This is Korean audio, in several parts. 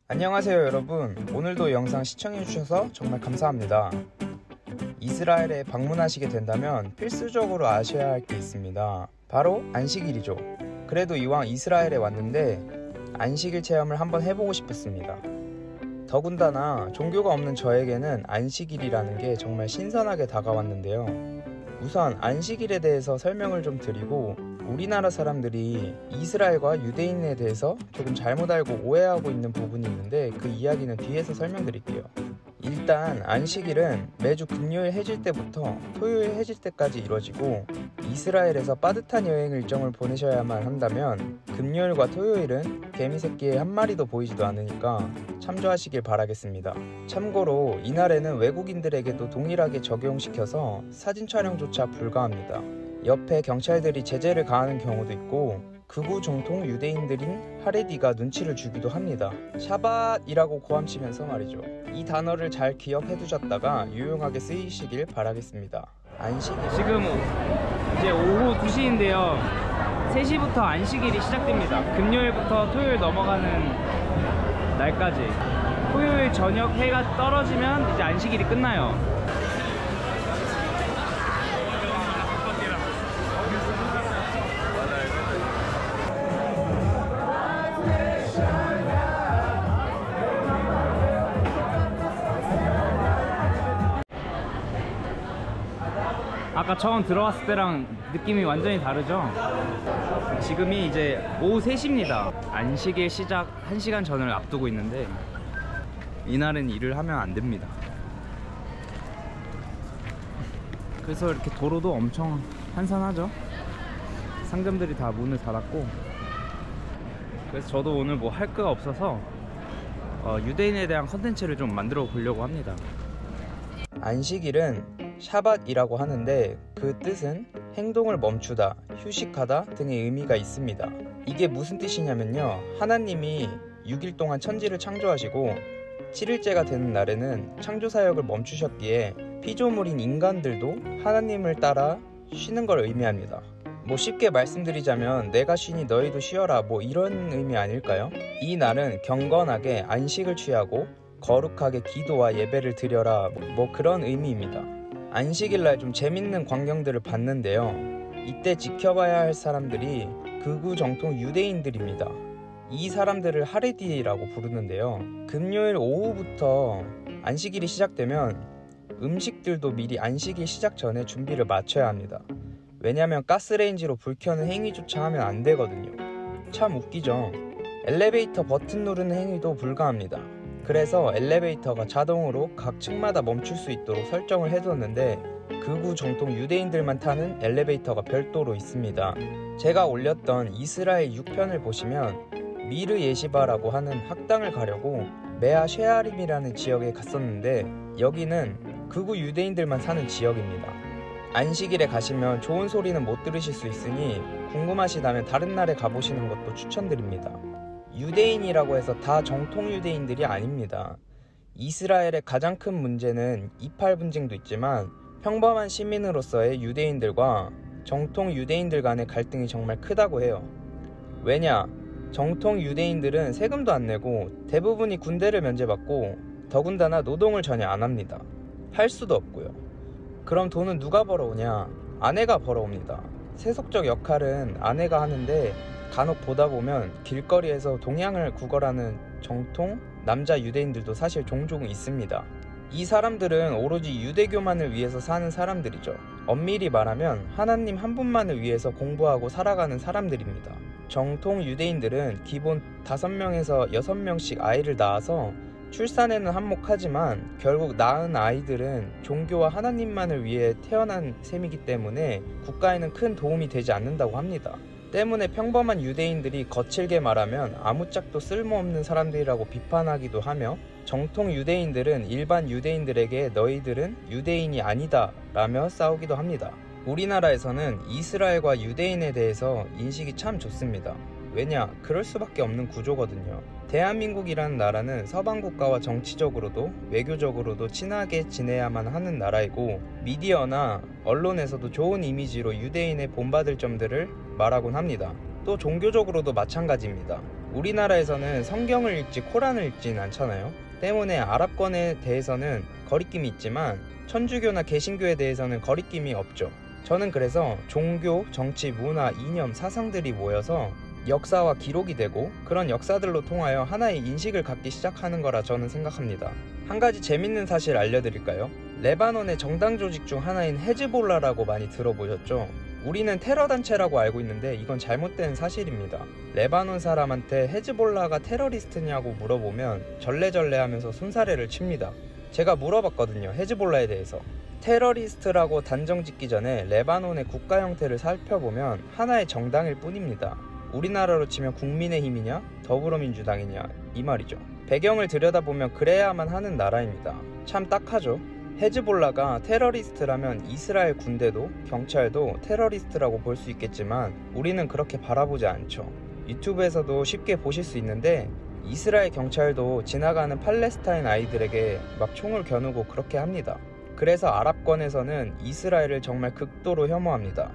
안녕하세요 여러분, 오늘도 영상 시청해주셔서 정말 감사합니다. 이스라엘에 방문하시게 된다면 필수적으로 아셔야 할 게 있습니다. 바로 안식일이죠. 그래도 이왕 이스라엘에 왔는데 안식일 체험을 한번 해보고 싶었습니다. 더군다나 종교가 없는 저에게는 안식일이라는 게 정말 신선하게 다가왔는데요. 우선 안식일에 대해서 설명을 좀 드리고, 우리나라 사람들이 이스라엘과 유대인에 대해서 조금 잘못 알고 오해하고 있는 부분이 있는데 그 이야기는 뒤에서 설명드릴게요. 일단 안식일은 매주 금요일 해질 때부터 토요일 해질 때까지 이루어지고, 이스라엘에서 빠듯한 여행 일정을 보내셔야만 한다면 금요일과 토요일은 개미 새끼의 한 마리도 보이지도 않으니까 참조하시길 바라겠습니다. 참고로 이날에는 외국인들에게도 동일하게 적용시켜서 사진 촬영조차 불가합니다. 옆에 경찰들이 제재를 가하는 경우도 있고, 극우 정통 유대인들인 하레디가 눈치를 주기도 합니다. 샤밧이라고 고함치면서 말이죠. 이 단어를 잘 기억해 두셨다가 유용하게 쓰이시길 바라겠습니다. 안식일, 지금 이제 오후 2시인데요 3시부터 안식일이 시작됩니다. 금요일부터 토요일 넘어가는 날까지. 토요일 저녁 해가 떨어지면 이제 안식일이 끝나요. 아까 처음 들어왔을 때랑 느낌이 완전히 다르죠? 지금이 이제 오후 3시입니다. 안식일 시작 1시간 전을 앞두고 있는데 이날은 일을 하면 안 됩니다. 그래서 이렇게 도로도 엄청 한산하죠? 상점들이 다 문을 닫았고, 그래서 저도 오늘 뭐 할 거가 없어서 유대인에 대한 컨텐츠를 좀 만들어 보려고 합니다. 안식일은 샤밧이라고 하는데 그 뜻은 행동을 멈추다, 휴식하다 등의 의미가 있습니다. 이게 무슨 뜻이냐면요, 하나님이 6일 동안 천지를 창조하시고 7일째가 되는 날에는 창조사역을 멈추셨기에 피조물인 인간들도 하나님을 따라 쉬는 걸 의미합니다. 뭐 쉽게 말씀드리자면 내가 쉬니 너희도 쉬어라, 뭐 이런 의미 아닐까요? 이 날은 경건하게 안식을 취하고 거룩하게 기도와 예배를 드려라, 뭐 그런 의미입니다. 안식일날 좀 재밌는 광경들을 봤는데요, 이때 지켜봐야 할 사람들이 극우 정통 유대인들입니다. 이 사람들을 하레디라고 부르는데요, 금요일 오후부터 안식일이 시작되면 음식들도 미리 안식일 시작 전에 준비를 마쳐야 합니다. 왜냐면 가스레인지로 불 켜는 행위조차 하면 안 되거든요. 참 웃기죠? 엘리베이터 버튼 누르는 행위도 불가합니다. 그래서 엘리베이터가 자동으로 각 층마다 멈출 수 있도록 설정을 해뒀는데 극우 정통 유대인들만 타는 엘리베이터가 별도로 있습니다. 제가 올렸던 이스라엘 6편을 보시면 미르 예시바라고 하는 학당을 가려고 메아 쉐아림이라는 지역에 갔었는데 여기는 극우 유대인들만 사는 지역입니다. 안식일에 가시면 좋은 소리는 못 들으실 수 있으니 궁금하시다면 다른 날에 가보시는 것도 추천드립니다. 유대인이라고 해서 다 정통 유대인들이 아닙니다. 이스라엘의 가장 큰 문제는 이팔 분쟁도 있지만 평범한 시민으로서의 유대인들과 정통 유대인들 간의 갈등이 정말 크다고 해요. 왜냐? 정통 유대인들은 세금도 안 내고 대부분이 군대를 면제받고 더군다나 노동을 전혀 안 합니다. 할 수도 없고요. 그럼 돈은 누가 벌어오냐? 아내가 벌어옵니다. 세속적 역할은 아내가 하는데 간혹 보다 보면 길거리에서 동양을 구걸하는 정통 남자 유대인들도 사실 종종 있습니다. 이 사람들은 오로지 유대교만을 위해서 사는 사람들이죠. 엄밀히 말하면 하나님 한 분만을 위해서 공부하고 살아가는 사람들입니다. 정통 유대인들은 기본 5명에서 6명씩 아이를 낳아서 출산에는 한몫하지만 결국 낳은 아이들은 종교와 하나님만을 위해 태어난 셈이기 때문에 국가에는 큰 도움이 되지 않는다고 합니다. 때문에 평범한 유대인들이 거칠게 말하면 아무짝도 쓸모없는 사람들이라고 비판하기도 하며, 정통 유대인들은 일반 유대인들에게 너희들은 유대인이 아니다 라며 싸우기도 합니다. 우리나라에서는 이스라엘과 유대인에 대해서 인식이 참 좋습니다. 왜냐? 그럴 수밖에 없는 구조거든요. 대한민국이라는 나라는 서방 국가와 정치적으로도 외교적으로도 친하게 지내야만 하는 나라이고, 미디어나 언론에서도 좋은 이미지로 유대인의 본받을 점들을 말하곤 합니다. 또 종교적으로도 마찬가지입니다. 우리나라에서는 성경을 읽지 코란을 읽지는 않잖아요. 때문에 아랍권에 대해서는 거리낌이 있지만 천주교나 개신교에 대해서는 거리낌이 없죠. 저는 그래서 종교, 정치, 문화, 이념, 사상들이 모여서 역사와 기록이 되고 그런 역사들로 통하여 하나의 인식을 갖기 시작하는 거라 저는 생각합니다. 한 가지 재밌는 사실 알려드릴까요? 레바논의 정당 조직 중 하나인 헤즈볼라라고 많이 들어보셨죠? 우리는 테러 단체라고 알고 있는데 이건 잘못된 사실입니다. 레바논 사람한테 헤즈볼라가 테러리스트냐고 물어보면 절레절레 하면서 손사래를 칩니다. 제가 물어봤거든요, 헤즈볼라에 대해서. 테러리스트라고 단정 짓기 전에 레바논의 국가 형태를 살펴보면 하나의 정당일 뿐입니다. 우리나라로 치면 국민의힘이냐 더불어민주당이냐 이 말이죠. 배경을 들여다보면 그래야만 하는 나라입니다. 참 딱하죠. 헤즈볼라가 테러리스트라면 이스라엘 군대도 경찰도 테러리스트라고 볼 수 있겠지만 우리는 그렇게 바라보지 않죠. 유튜브에서도 쉽게 보실 수 있는데 이스라엘 경찰도 지나가는 팔레스타인 아이들에게 막 총을 겨누고 그렇게 합니다. 그래서 아랍권에서는 이스라엘을 정말 극도로 혐오합니다.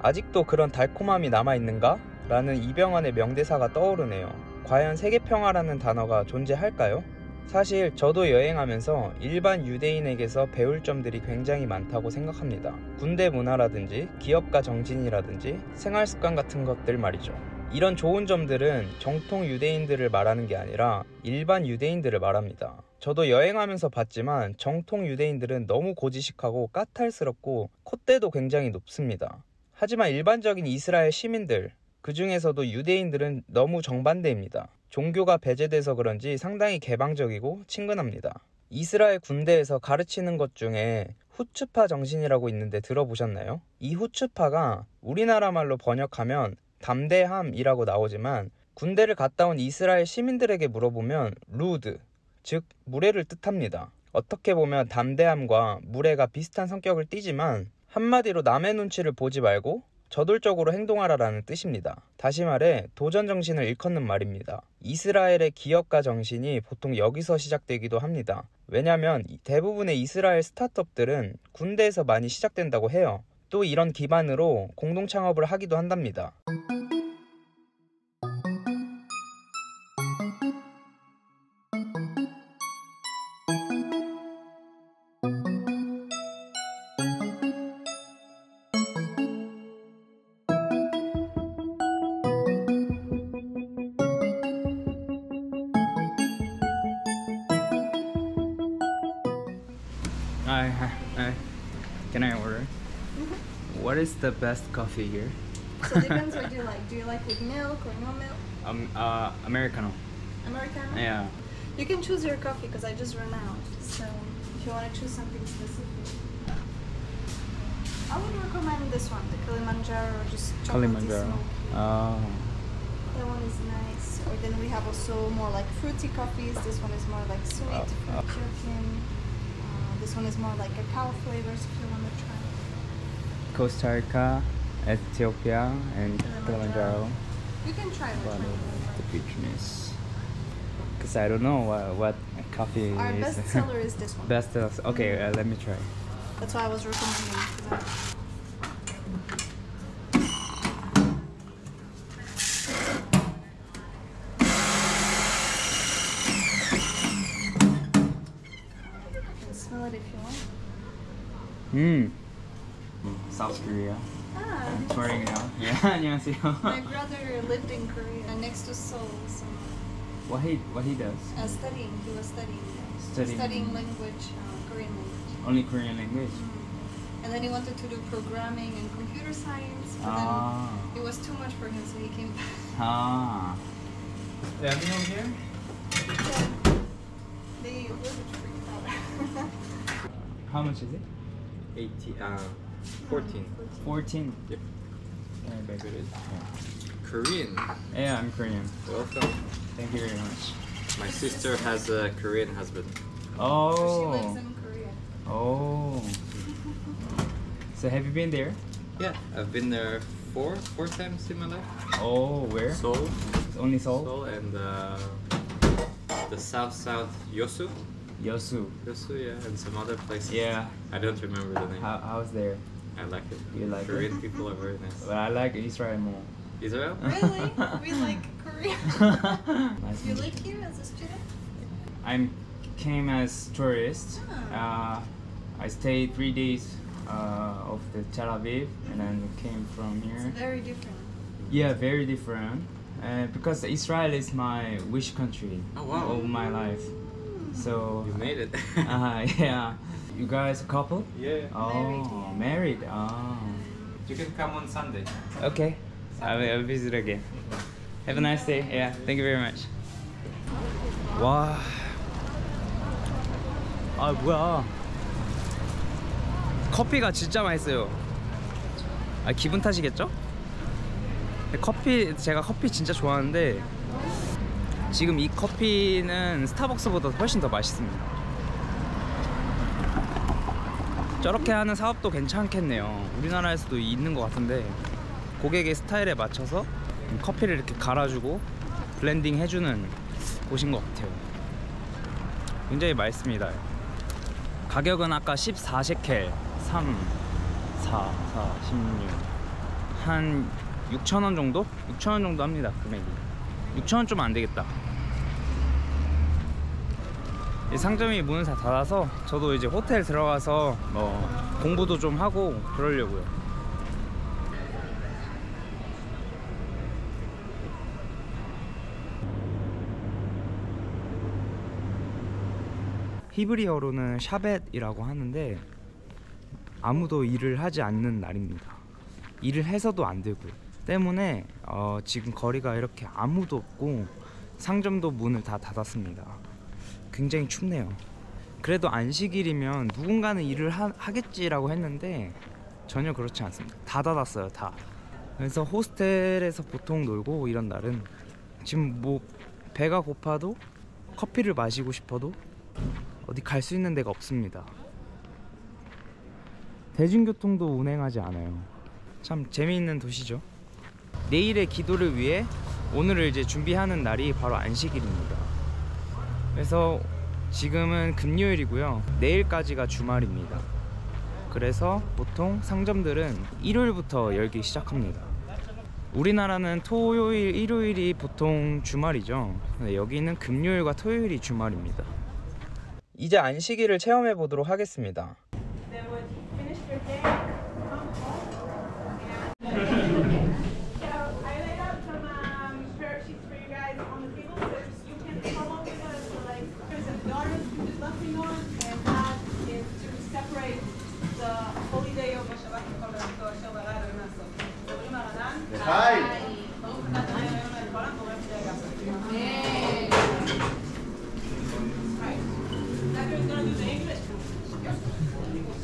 아직도 그런 달콤함이 남아있는가? 라는 이병헌의 명대사가 떠오르네요. 과연 세계평화라는 단어가 존재할까요? 사실 저도 여행하면서 일반 유대인에게서 배울 점들이 굉장히 많다고 생각합니다. 군대 문화라든지 기업가 정신이라든지 생활습관 같은 것들 말이죠. 이런 좋은 점들은 정통 유대인들을 말하는 게 아니라 일반 유대인들을 말합니다. 저도 여행하면서 봤지만 정통 유대인들은 너무 고지식하고 까탈스럽고 콧대도 굉장히 높습니다. 하지만 일반적인 이스라엘 시민들, 그 중에서도 유대인들은 너무 정반대입니다. 종교가 배제돼서 그런지 상당히 개방적이고 친근합니다. 이스라엘 군대에서 가르치는 것 중에 후츠파 정신이라고 있는데 들어보셨나요? 이 후츠파가 우리나라 말로 번역하면 담대함이라고 나오지만 군대를 갔다 온 이스라엘 시민들에게 물어보면 루드, 즉 무례를 뜻합니다. 어떻게 보면 담대함과 무례가 비슷한 성격을 띠지만 한마디로 남의 눈치를 보지 말고 저돌적으로 행동하라라는 뜻입니다. 다시 말해 도전 정신을 일컫는 말입니다. 이스라엘의 기업가 정신이 보통 여기서 시작되기도 합니다. 왜냐하면 대부분의 이스라엘 스타트업들은 군대에서 많이 시작된다고 해요. 또 이런 기반으로 공동 창업을 하기도 한답니다. Can I order? What is the best coffee here? So it depends what you like. Do you like with milk or no milk? Americano. Americano? Yeah. You can choose your coffee because I just ran out. So if you want to choose something specific, I would recommend this one, the Kilimanjaro, just chocolatey Kilimanjaro. smoky. That one is nice. Or then we have also more like fruity coffees. This one is more like sweet, from Ethiopian. This one is more like cacao flavors if you want to try. Costa Rica, Ethiopia, and Kilimanjaro. You can try What which one. the richness? Because I don't know what coffee Our is. best seller is this one. Best seller. Okay, let me try. That's why I was recommending it. Smell it if you want. South Korea. Ah, I'm touring now. Yeah, 안녕하세요. my brother lived in Korea, next to Seoul. So, What he does? studying. He was Studying. studying language, Korean language. Only Korean language. And then he wanted to do programming and computer science, but Ah. then it was too much for him, so he came back. Ah. Let me over here. They were freaked out. How much is it? 14. 14. Yep. Yeah, very good. Korean. Yeah, I'm Korean. Welcome. Thank you very much. My sister has a Korean husband. She Oh. lives in Korea. Oh. So have you been there? Yeah, I've been there four times in my life. Oh, where? Seoul, Only Seoul? Seoul, and the south Yosu, Yosu. yeah, and some other places. Yeah. I don't remember the name. How's there? I like it. You like Korean it? people are very nice. But I like Israel more. Israel? Really? We like Korea. Nice to You meet live here as a student? I came as tourist. I stayed 3 days of the Tel Aviv, and then came from here. It's very different. Yeah, very different. Because Israel is my wish country Oh, wow. all my life. So You made it. yeah. You guys a couple? Yeah. Oh, married. Oh. You can come on Sunday. Okay. I'll visit again. Have a nice day. Yeah. Thank you very much. 와. 아 뭐야. 커피가 진짜 맛있어요. 아 기분 탓이겠죠? 제가 커피 진짜 좋아하는데 지금 이 커피는 스타벅스보다 훨씬 더 맛있습니다. 저렇게 하는 사업도 괜찮겠네요. 우리나라에서도 있는 것 같은데 고객의 스타일에 맞춰서 커피를 이렇게 갈아주고 블렌딩 해주는 곳인 것 같아요. 굉장히 맛있습니다. 가격은 아까 14셰켈 3, 4, 16 한 6,000원 정도? 6,000원 정도 합니다. 금액이 6,000원 좀 안되겠다. 이 상점이 문을 다 닫아서 저도 이제 호텔 들어가서 공부도 좀 하고 그러려고요. 히브리어로는 샤벳이라고 하는데 아무도 일을 하지 않는 날입니다. 일을 해서도 안 되고요. 때문에 지금 거리가 이렇게 아무도 없고 상점도 문을 다 닫았습니다. 굉장히 춥네요. 그래도 안식일이면 누군가는 일을 하겠지라고 했는데 전혀 그렇지 않습니다. 다 닫았어요. 다. 그래서 호스텔에서 보통 놀고 이런 날은 지금 뭐 배가 고파도 커피를 마시고 싶어도 어디 갈 수 있는 데가 없습니다. 대중교통도 운행하지 않아요. 참 재미있는 도시죠. 내일의 기도를 위해 오늘을 이제 준비하는 날이 바로 안식일입니다. 그래서 지금은 금요일이고요. 내일까지가 주말입니다. 그래서 보통 상점들은 일요일부터 열기 시작합니다. 우리나라는 토요일, 일요일이 보통 주말이죠. 근데 여기는 금요일과 토요일이 주말입니다. 이제 안식일을 체험해 보도록 하겠습니다.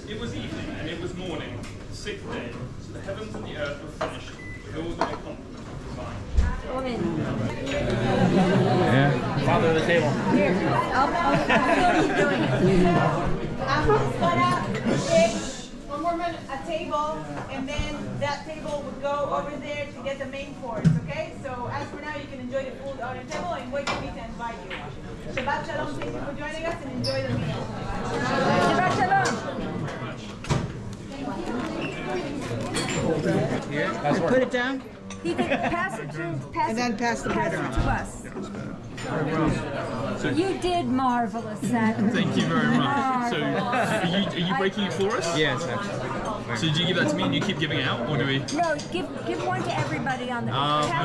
It was evening and it was morning, the sixth day, so the heavens and the earth were finished, with all their complement divine. Yeah. Father of the table. Here, I'll doing it. I'm gonna take one more minute a table, and then that table would go over there to get the main course. Okay? So as for now, you can enjoy the food on the table and wait for me to invite you. Shabbat shalom. Thank you for joining us and enjoy the meal. Shabbat shalom. Put it down. He can pass it to, And then pass the bread around. to us. You did marvelous, Zach. Thank you very much. So, are you breaking it for us? Yes, actually. So, do you give that to me and you keep giving it out, or do we? No, give one to everybody on the Oh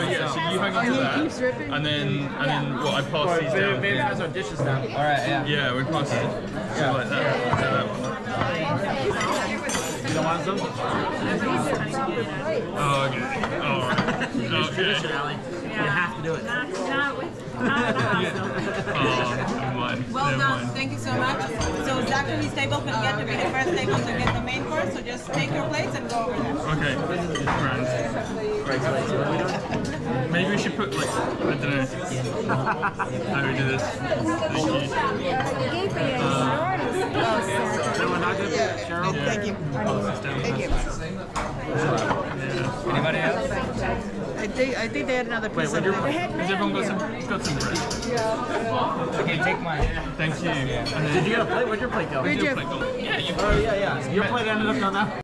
yeah. So you hang on to that, and then what? I pass these down. Maybe has our dishes down. All right, yeah. Yeah, we pass it. So like that. You don't want some? Oh, okay. All right. Tradition, Okay. Allie. You have to do it. Never mind. Well Never done. mind. Thank you so much. So Zachary's table can get to be the first table to get the main course. So just take your plates and go over there. Okay. Grand. Maybe we should put like, I don't know how we do this. Thank you. Everyone not good? Cheryl? Thank you. Thank you. Anybody else? I think they had another piece Wait, has everyone got some bread? Okay, take mine. Thank you. And then, Did you get a plate? Where'd your plate go? where's your plate gone? Yeah, you Oh, yeah. Your plate ended up on that.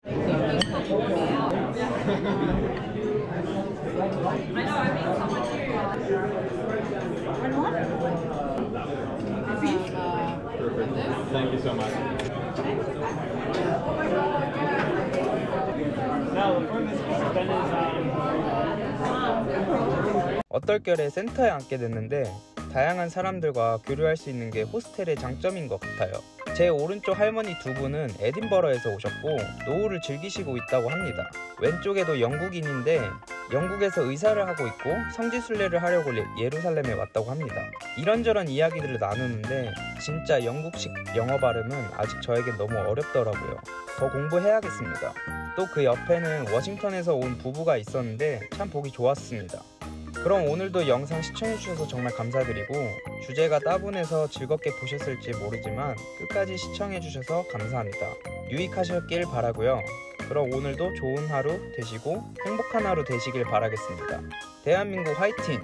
Thank you so much. Now, the furthest Ben is 어떨결에 센터에 앉게 됐는데 다양한 사람들과 교류할 수 있는 게 호스텔의 장점인 것 같아요. 제 오른쪽 할머니 두 분은 에딘버러에서 오셨고 노후를 즐기시고 있다고 합니다. 왼쪽에도 영국인인데 영국에서 의사를 하고 있고 성지순례를 하려고 예루살렘에 왔다고 합니다. 이런저런 이야기들을 나누는데 진짜 영국식 영어 발음은 아직 저에겐 너무 어렵더라고요. 더 공부해야겠습니다. 또 그 옆에는 워싱턴에서 온 부부가 있었는데 참 보기 좋았습니다. 그럼 오늘도 영상 시청해주셔서 정말 감사드리고 주제가 따분해서 즐겁게 보셨을지 모르지만 끝까지 시청해주셔서 감사합니다. 유익하셨길 바라고요. 그럼 오늘도 좋은 하루 되시고 행복한 하루 되시길 바라겠습니다. 대한민국 화이팅!